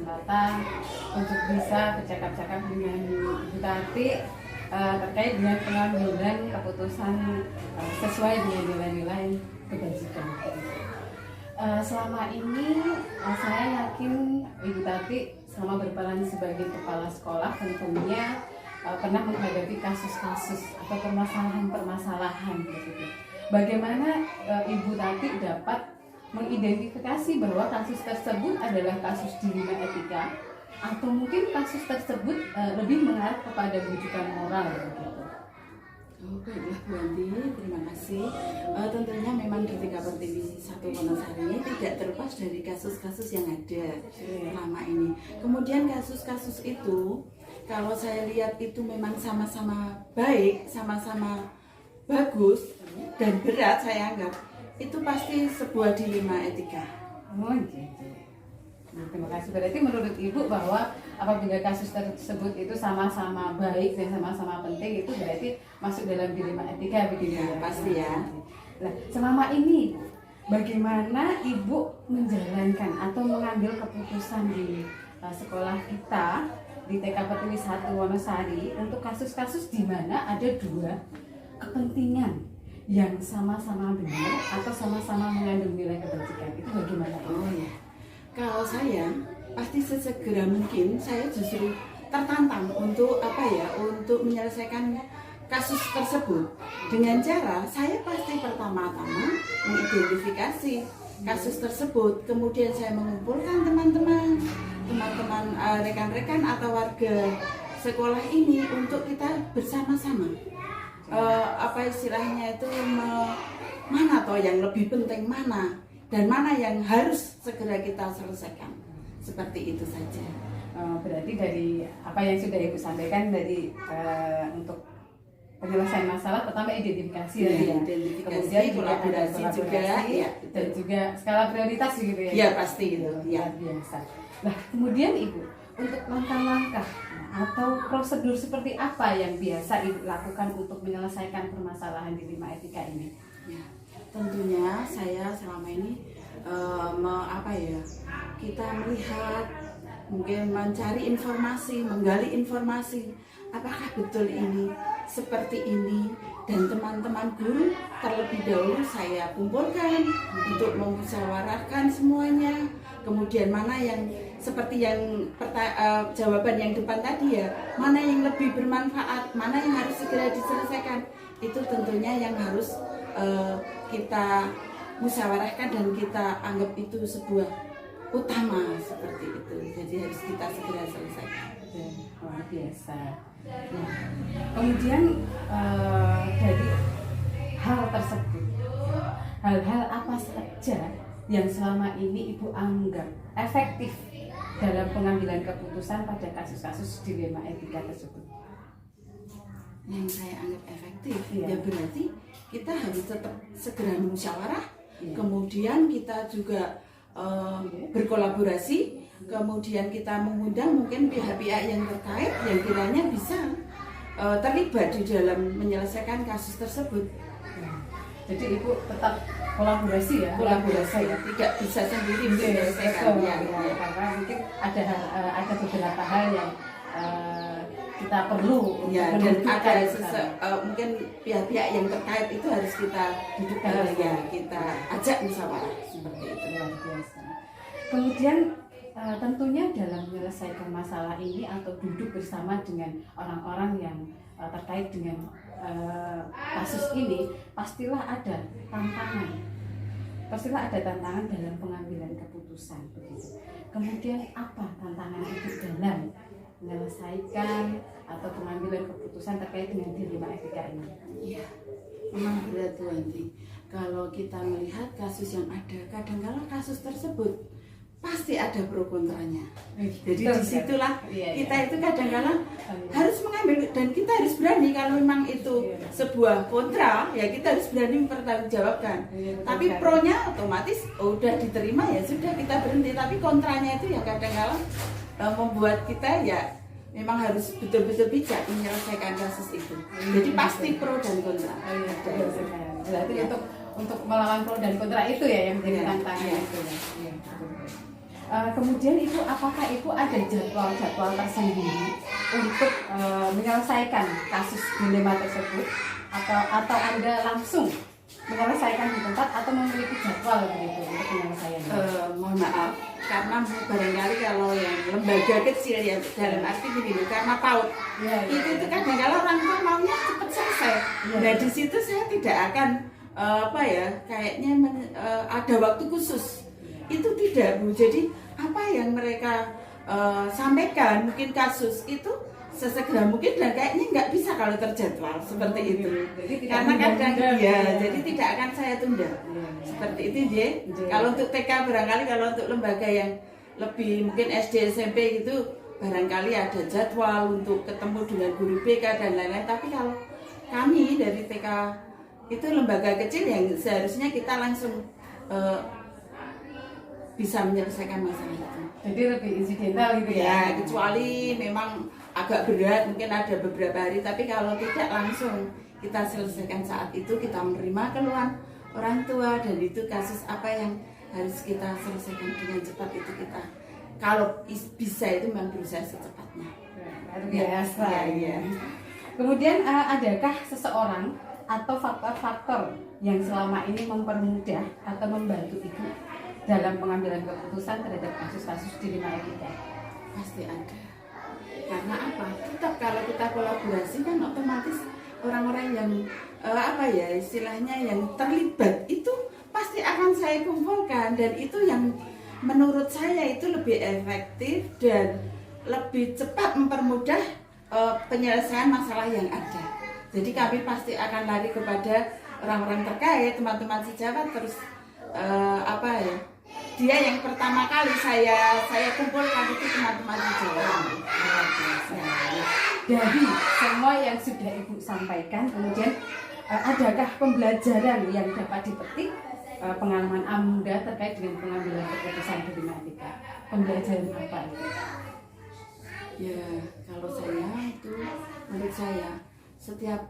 kesempatan untuk bisa bercakap-cakap dengan Ibu Tati terkait dengan pengambilan keputusan sesuai dengan nilai-nilai kebajikan. Selama ini saya yakin Ibu Tati selama berperan sebagai kepala sekolah tentunya pernah menghadapi kasus-kasus atau permasalahan-permasalahan begitu. Bagaimana Ibu Tati dapat mengidentifikasi bahwa kasus tersebut adalah kasus dilema etika atau mungkin kasus tersebut lebih mengarah kepada rujukan moral begitu. Baiklah Bu Anti, terima kasih. Tentunya memang di TK Pertiwi 1 Wonosari tidak terlepas dari kasus-kasus yang ada selama ini. Kemudian kasus-kasus itu, kalau saya lihat itu memang sama-sama baik, sama-sama bagus dan berat, saya anggap itu pasti sebuah dilema etika. Oh, gitu. Terima kasih. Berarti menurut Ibu bahwa apabila kasus tersebut itu sama-sama baik dan sama-sama penting, itu berarti masuk dalam dilema etika begitu ya? Pasti ya. Nah, selama ini bagaimana Ibu menjalankan atau mengambil keputusan di sekolah kita di TK Pertiwi 1 Wonosari untuk kasus-kasus di mana ada dua kepentingan yang sama-sama benar atau sama-sama mengandung nilai kebajikan, itu bagaimana? Oh ya. Kalau saya pasti sesegera mungkin saya justru tertantang untuk untuk menyelesaikan kasus tersebut dengan cara saya pasti pertama-tama mengidentifikasi kasus tersebut, kemudian saya mengumpulkan teman-teman, rekan-rekan atau warga sekolah ini untuk kita bersama-sama istilahnya itu mana toh yang lebih penting mana dan mana yang harus segera kita selesaikan. Seperti itu saja. Berarti dari apa yang sudah Ibu sampaikan dari untuk penyelesaian masalah pertama identifikasi ya, kemudian kolaborasi juga ya, dan juga skala prioritas gitu ya. Iya pasti itu. Ya biasa. Nah kemudian Ibu untuk langkah-langkah atau prosedur seperti apa yang biasa Ibu lakukan untuk menyelesaikan permasalahan dilema etika ini? Ya, tentunya saya selama ini kita melihat, mungkin mencari informasi, menggali informasi, apakah betul ini seperti ini, dan teman-teman guru terlebih dahulu saya kumpulkan untuk memusyawarahkan semuanya. Kemudian mana yang seperti yang jawaban yang depan tadi ya, mana yang lebih bermanfaat, mana yang harus segera diselesaikan, itu tentunya yang harus kita musyawarahkan dan kita anggap itu sebuah utama seperti itu. Jadi harus kita segera selesaikan. Luar biasa. Nah, kemudian dari hal tersebut, hal-hal apa saja yang selama ini Ibu anggap efektif dalam pengambilan keputusan pada kasus-kasus dilema etika tersebut? Yang saya anggap efektif ya berarti kita harus tetap segera musyawarah, kemudian kita juga berkolaborasi, kemudian kita mengundang mungkin pihak-pihak yang terkait yang kiranya bisa terlibat di dalam menyelesaikan kasus tersebut. Jadi Ibu tetap kolaborasi ya, tidak bisa sendiri menyelesaikan karena mungkin ada beberapa hal yang kita perlu ya, dan ada mungkin pihak-pihak yang terkait itu harus kita dudukkan kita ajak musyawarah seperti itu. Luar biasa. Kemudian tentunya dalam menyelesaikan masalah ini atau duduk bersama dengan orang-orang yang terkait dengan kasus ini, pastilah ada tantangan dalam pengambilan keputusan begitu. Kemudian apa tantangan itu dalam menyelesaikan atau pengambilan keputusan terkait dengan dilema etika ini? Iya, memang berat Bu Anti. Kalau kita melihat kasus yang ada, kadang-kadang kasus tersebut pasti ada pro kontranya. Jadi disitulah kita itu kadang-kadang harus mengambil, dan kita harus berani kalau memang itu sebuah kontra, ya kita harus berani mempertanggungjawabkan. Tapi pronya otomatis udah diterima ya sudah kita berhenti. Tapi kontranya itu ya kadang-kadang membuat kita ya memang harus betul-betul bijak menyelesaikan kasus itu. Jadi pasti pro dan kontra. Berarti untuk melawan pro dan kontra itu ya yang menjadi tantangan itu ya. Kemudian itu apakah itu ada jadwal-jadwal tersendiri untuk menyelesaikan kasus dilema tersebut, atau Anda langsung menyelesaikan di tempat atau memiliki jadwal begitu untuk penyelesaiannya? Mohon maaf, karena barangkali kalau yang lembaga kecil ya, dalam arti begini, karena PAUD itu kadang-kadang orang tua maunya cepat selesai. Nah di situ saya tidak akan kayaknya ada waktu khusus. Itu tidak, Bu. Jadi apa yang mereka sampaikan, mungkin kasus itu sesegera mungkin, dan kayaknya nggak bisa kalau terjadwal seperti itu. Jadi karena kadang jadi tidak akan saya tunda. Seperti itu, J. Kalau untuk TK barangkali, kalau untuk lembaga yang lebih mungkin SD SMP gitu barangkali ada jadwal untuk ketemu dengan guru BK dan lain-lain. Tapi kalau kami dari TK itu lembaga kecil yang seharusnya kita langsung bisa menyelesaikan masalah itu. Jadi lebih insidental gitu ya, kecuali memang agak berat, mungkin ada beberapa hari, tapi kalau tidak langsung kita selesaikan saat itu, kita menerima keluhan orang tua, dan itu kasus apa yang harus kita selesaikan dengan cepat, itu kita kalau bisa itu memang berusaha secepatnya. Luar biasa. Ya. Kemudian adakah seseorang atau faktor-faktor yang selama ini mempermudah atau membantu ibu dalam pengambilan keputusan terhadap kasus-kasus dilema etika? Pasti ada. Karena apa? Kalau kita kolaborasi kan otomatis orang-orang yang istilahnya yang terlibat itu pasti akan saya kumpulkan, dan itu yang menurut saya itu lebih efektif dan lebih cepat mempermudah penyelesaian masalah yang ada. Jadi kami pasti akan lari kepada orang-orang terkait, teman-teman sejawat, terus dia yang pertama kali saya kumpulkan itu teman-teman sejawat. Dari semua yang sudah Ibu sampaikan, kemudian adakah pembelajaran yang dapat dipetik pengalaman Amunda terkait dengan pengambilan keputusan dilema etika? Pembelajaran apa itu? Ya, kalau saya itu menurut saya setiap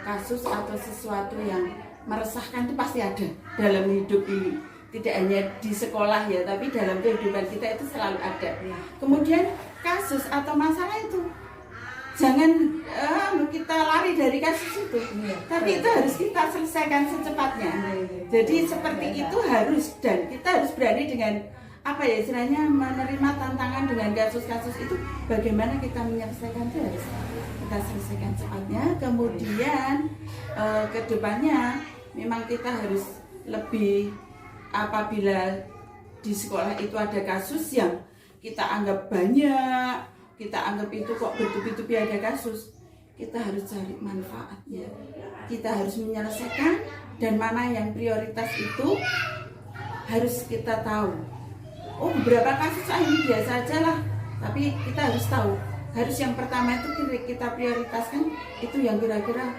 kasus atau sesuatu yang meresahkan itu pasti ada dalam hidup ini. Tidak hanya di sekolah ya, tapi dalam kehidupan kita itu selalu ada. Kemudian kasus atau masalah itu jangan kita lari dari kasus itu, tapi itu harus kita selesaikan secepatnya. Jadi seperti itu harus, dan kita harus berani dengan istilahnya menerima tantangan dengan kasus-kasus itu. Bagaimana kita menyelesaikan itu harus kita selesaikan cepatnya. Kemudian kedepannya memang kita harus lebih, apabila di sekolah itu ada kasus yang kita anggap banyak, kita anggap itu kok bertubi-tubi ada kasus, kita harus cari manfaatnya, kita harus menyelesaikan, dan mana yang prioritas itu harus kita tahu. Oh, beberapa kasus ini biasa aja lah, tapi kita harus tahu, harus yang pertama itu kita prioritaskan itu yang kira-kira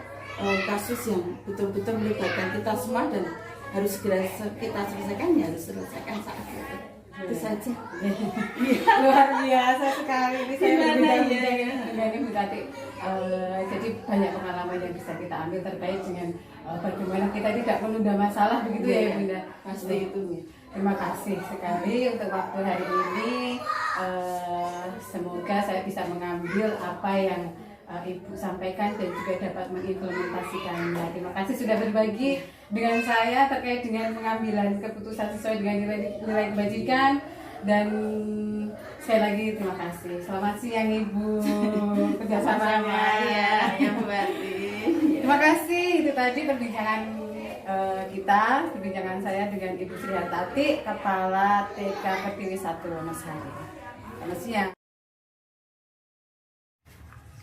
kasus yang betul-betul melibatkan kita semua dan harus segera kita selesaikan, ya harus selesaikan saat itu. Itu saja. Luar biasa sekali. Ini saya berbincang dengan Ibu Tati. Jadi banyak pengalaman yang bisa kita ambil terkait dengan bagaimana kita tidak menunda masalah, begitu ya Bunda. Pasti itu. Terima kasih sekali untuk waktu hari ini. Semoga saya bisa mengambil apa yang Ibu sampaikan dan juga dapat mengimplementasikannya. Terima kasih sudah berbagi dengan saya terkait dengan pengambilan keputusan sesuai dengan nilai kebajikan, dan sekali lagi terima kasih. Selamat siang Ibu. Kerjasamanya yang berarti. Terima kasih. Itu tadi perbincangan perbincangan saya dengan Ibu Sri Hartati, Kepala TK Pertiwi 1 Wonosari. Selamat siang.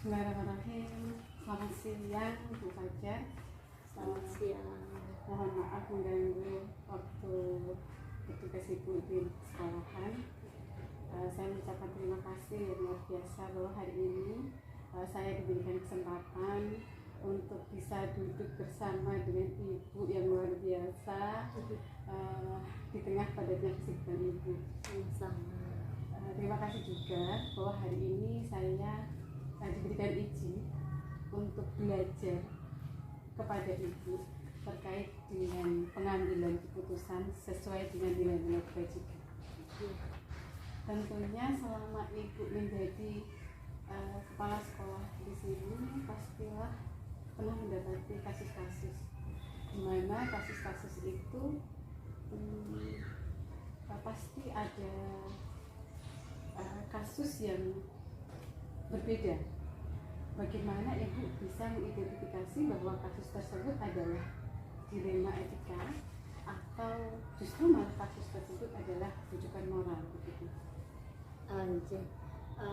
Bismillahirrahmanirrahim. Selamat siang Bu Fajar. Selamat siang. Mohon maaf mengganggu waktu petugas Ibu di sekolahan. Saya mengucapkan terima kasih luar biasa bahwa hari ini saya diberikan kesempatan untuk bisa duduk bersama dengan Ibu yang luar biasa di tengah padatnya kesibukan Ibu. Terima kasih juga bahwa hari ini saya diberikan izin untuk belajar kepada Ibu terkait dengan pengambilan keputusan sesuai dengan nilai-nilai kebajikan. Tentunya selama ibu menjadi kepala sekolah di sini pastilah pernah mendapati kasus-kasus di mana kasus-kasus itu pasti ada kasus yang berbeda. Bagaimana ibu bisa mengidentifikasi bahwa kasus tersebut adalah dilema etika atau justru malah kasus tersebut adalah rujukan moral begitu?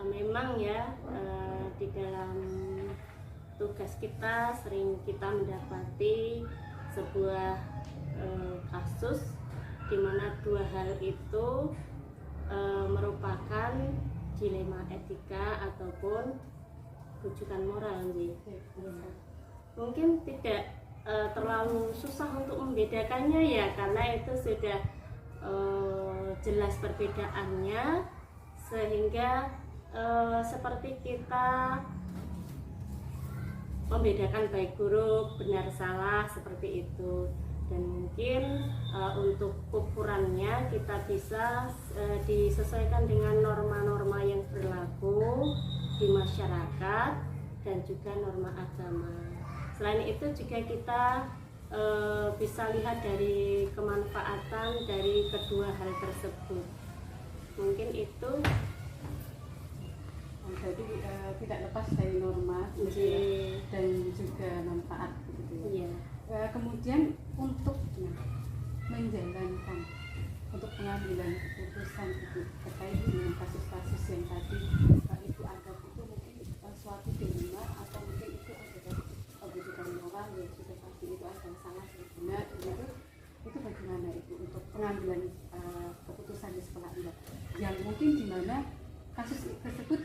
Memang ya, di dalam tugas kita sering kita mendapati sebuah kasus di mana dua hal itu merupakan dilema etika ataupun rujukan moral. Mungkin tidak terlalu susah untuk membedakannya ya, karena itu sudah jelas perbedaannya, sehingga seperti kita membedakan baik buruk, benar salah, seperti itu. Dan mungkin untuk ukurannya kita bisa disesuaikan dengan norma-norma yang berlaku di masyarakat dan juga norma agama. Selain itu juga kita bisa lihat dari kemanfaatan dari kedua hal tersebut. Mungkin itu jadi tidak lepas dari norma dan juga manfaat begitu ya. iya. Kemudian untuk menjalankan untuk pengambilan keputusan itu terkait dengan kasus-kasus yang tadi ibu anggap itu mungkin suatu dilema atau mungkin itu adalah rujukan moral yang sudah pasti itu ada salah dan benar begitu, itu bagaimana itu untuk pengambilan keputusan di sekolah Anda yang mungkin di mana kasus tersebut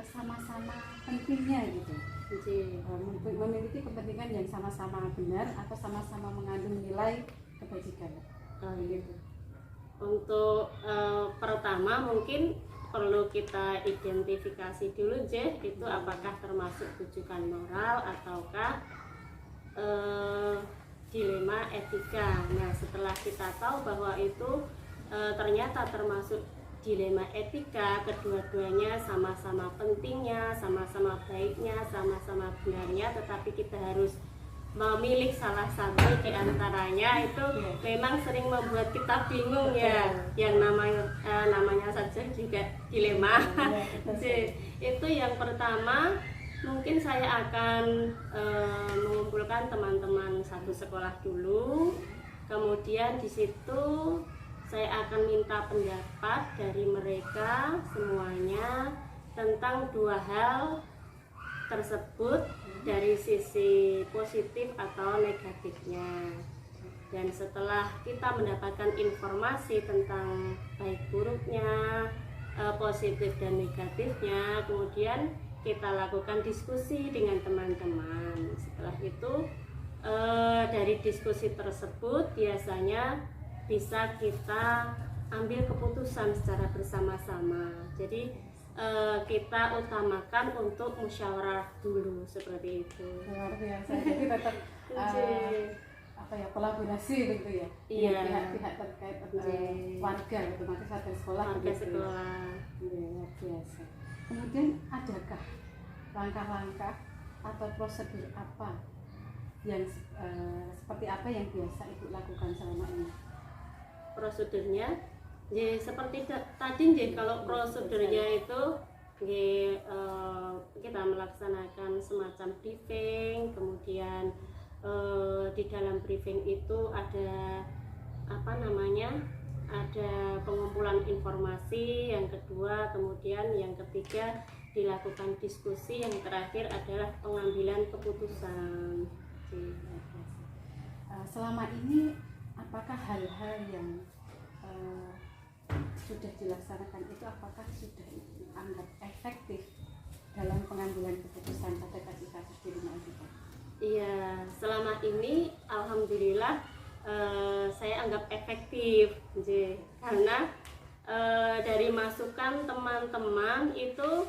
sama-sama pentingnya gitu, memiliki kepentingan yang sama-sama benar atau sama-sama mengandung nilai kebajikan gitu. Untuk pertama mungkin perlu kita identifikasi dulu itu apakah termasuk rujukan moral ataukah dilema etika. Nah, setelah kita tahu bahwa itu ternyata termasuk dilema etika, kedua-duanya sama-sama pentingnya, sama-sama baiknya, sama-sama benarnya, tetapi kita harus memilih salah satu di antaranya, itu memang sering membuat kita bingung ya. Yang namanya saja juga dilema. Itu yang pertama. Mungkin saya akan mengumpulkan teman-teman satu sekolah dulu, kemudian di situ saya akan minta pendapat dari mereka semuanya tentang dua hal tersebut dari sisi positif atau negatifnya. Dan setelah kita mendapatkan informasi tentang baik buruknya, positif dan negatifnya, kemudian kita lakukan diskusi dengan teman-teman. Setelah itu dari diskusi tersebut biasanya bisa kita ambil keputusan secara bersama-sama. Jadi kita utamakan untuk musyawarah dulu, seperti itu. Luar biasa. Jadi tetap kolaborasi gitu ya. Iya. Pihak-pihak terkait warga gitu, satu sekolah. Warga sekolah. Luar biasa. Kemudian adakah langkah-langkah atau prosedur apa yang seperti apa yang biasa Ibu lakukan selama ini? Prosedurnya seperti tadi kalau prosedurnya itu kita melaksanakan semacam briefing, kemudian di dalam briefing itu ada ada pengumpulan informasi, yang kedua, kemudian yang ketiga dilakukan diskusi, yang terakhir adalah pengambilan keputusan. Selama ini apakah hal-hal yang sudah dilaksanakan itu apakah sudah dianggap efektif dalam pengambilan keputusan pada kasus-kasus di rumah kita? Iya, selama ini alhamdulillah saya anggap efektif, karena dari masukan teman-teman itu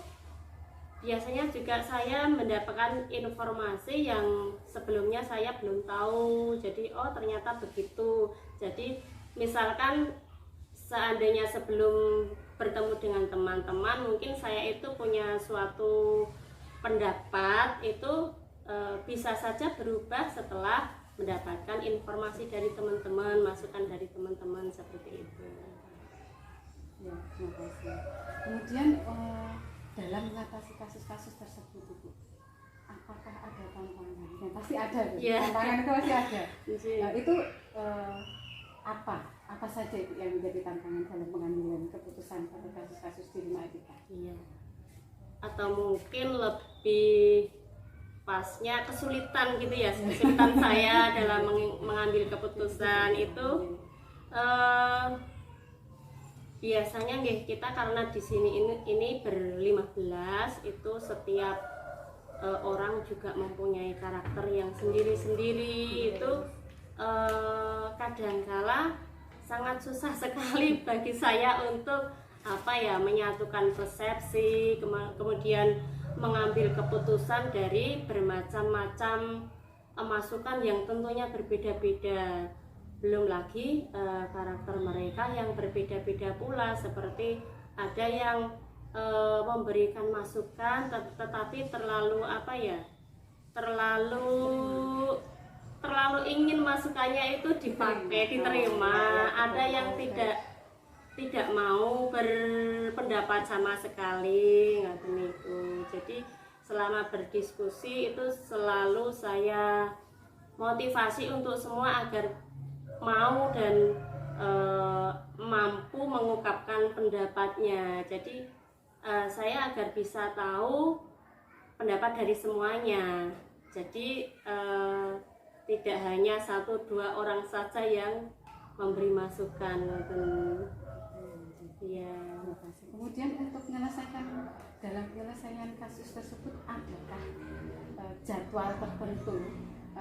biasanya juga saya mendapatkan informasi yang sebelumnya saya belum tahu. Jadi ternyata begitu. Jadi misalkan seandainya sebelum bertemu dengan teman-teman, mungkin saya itu punya suatu pendapat itu bisa saja berubah setelah mendapatkan informasi dari teman-teman, masukan dari teman-teman seperti itu. Ya, terima kasih. Kemudian dalam mengatasi kasus-kasus tersebut, Ibu, apakah ada tantangan? Ya, pasti ada, Bu. Ya. Tantangan itu pasti ada. Iya. Nah, itu apa saja Ibu yang menjadi tantangan dalam pengambilan keputusan pada kasus-kasus di rumah etika? Iya. Atau mungkin lebih pasnya kesulitan gitu ya, kesulitan saya dalam mengambil keputusan itu biasanya kita karena di sini ini ber-15 itu setiap orang juga mempunyai karakter yang sendiri-sendiri, itu kadangkala sangat susah sekali bagi saya untuk menyatukan persepsi, kemudian mengambil keputusan dari bermacam-macam masukan yang tentunya berbeda-beda. Belum lagi karakter mereka yang berbeda-beda pula, seperti ada yang memberikan masukan tetapi terlalu terlalu ingin masukannya itu dipakai, diterima. Ada yang tidak mau berpendapat sama sekali, itu. Jadi selama berdiskusi itu selalu saya motivasi untuk semua agar mau dan mampu mengungkapkan pendapatnya. Jadi saya agar bisa tahu pendapat dari semuanya. Jadi tidak hanya 1-2 orang saja yang memberi masukan. Ya. Kemudian untuk dalam penyelesaian kasus tersebut, adakah jadwal tertentu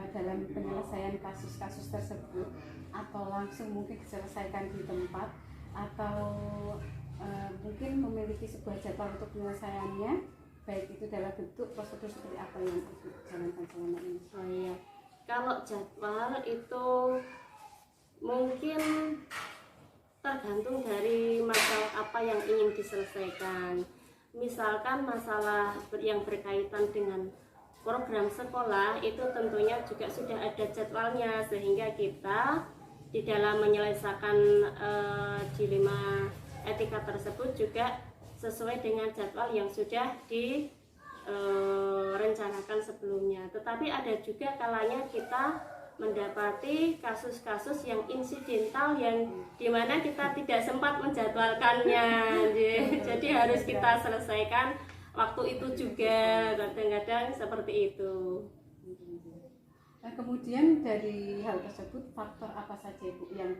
dalam penyelesaian kasus-kasus tersebut, atau langsung mungkin diselesaikan di tempat, atau mungkin memiliki sebuah jadwal untuk penyelesaiannya, baik itu dalam bentuk prosedur seperti apa yang Ibu jalankan selama ini? Oh iya, kalau jadwal itu mungkin tergantung dari masalah apa yang ingin diselesaikan. Misalkan masalah yang berkaitan dengan program sekolah, itu tentunya juga sudah ada jadwalnya, sehingga kita di dalam menyelesaikan dilema etika tersebut juga sesuai dengan jadwal yang sudah direncanakan sebelumnya. Tetapi ada juga kalanya kita mendapati kasus-kasus yang insidental yang dimana kita tidak sempat menjadwalkannya. Jadi harus kita selesaikan waktu itu juga, kadang-kadang seperti itu. Nah, kemudian dari hal tersebut, faktor apa saja Ibu yang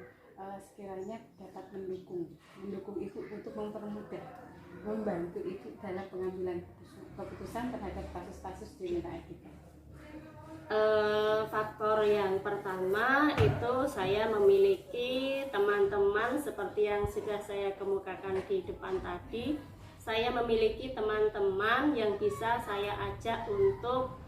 sekiranya dapat mendukung Ibu untuk mempermudah, membantu Ibu dalam pengambilan keputusan terhadap kasus-kasus di dunia etika? Faktor yang pertama itu saya memiliki teman-teman seperti yang sudah saya kemukakan di depan tadi. Saya memiliki teman-teman yang bisa saya ajak untuk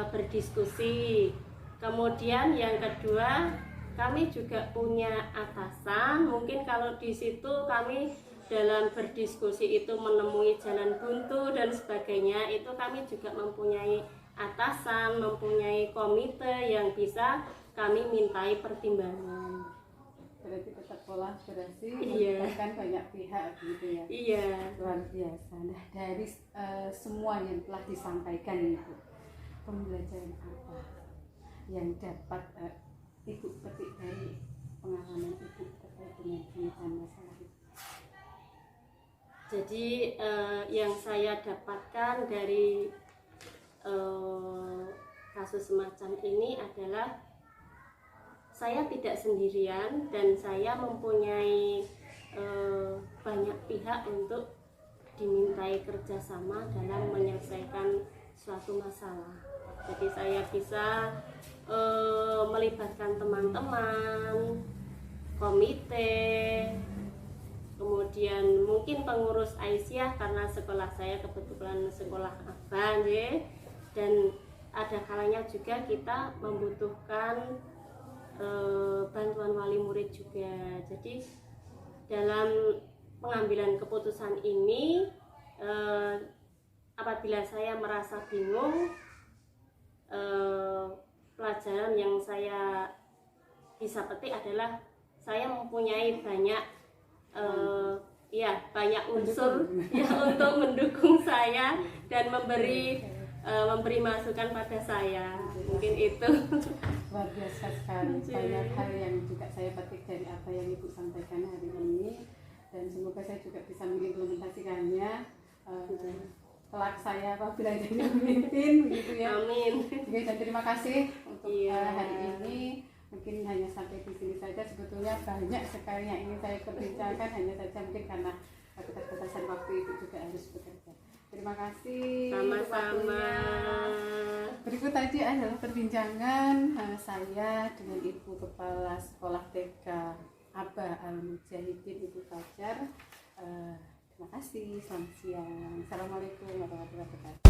berdiskusi. Kemudian yang kedua, kami juga punya atasan. Mungkin kalau di situ kami dalam berdiskusi itu menemui jalan buntu dan sebagainya, itu kami juga mempunyai atasan, mempunyai komite yang bisa kami mintai pertimbangan. Berarti tetap kolaborasi, Iya. melibatkan banyak pihak gitu ya. Iya. Luar biasa. Nah, dari semua yang telah disampaikan Ibu, pembelajaran apa yang dapat Ibu petik dari pengalaman Ibu terkait dengan penyelesaian masalah itu? Jadi yang saya dapatkan dari kasus semacam ini adalah saya tidak sendirian dan saya mempunyai banyak pihak untuk dimintai kerjasama dalam menyelesaikan suatu masalah. Jadi saya bisa melibatkan teman-teman, komite, kemudian mungkin pengurus Aisyah karena sekolah saya kebetulan sekolah abang ya. Dan ada kalanya juga kita membutuhkan bantuan wali murid juga. Jadi dalam pengambilan keputusan ini, apabila saya merasa bingung, pelajaran yang saya bisa petik adalah saya mempunyai banyak banyak unsur untuk mendukung saya dan memberi masukan pada saya. Mungkin itu. Luar biasa sekali, banyak hal yang juga saya petik dari apa yang Ibu sampaikan hari ini, dan semoga saya juga bisa mengimplementasikannya kelak saya apabila jadi pemimpin begitu ya. Amin. Oke, dan terima kasih untuk hari ini. Mungkin hanya sampai di sini saja, sebetulnya banyak sekali yang ingin saya perbincangkan, hanya saja mungkin karena keterbatasan waktu itu juga harus bekerja. Terima kasih. Sama-sama. Berikut tadi adalah perbincangan saya dengan Ibu Kepala Sekolah TK Aba Al-Mujahidin, Ibu Fajar. Terima kasih, selamat siang. Assalamualaikum warahmatullahi wabarakatuh.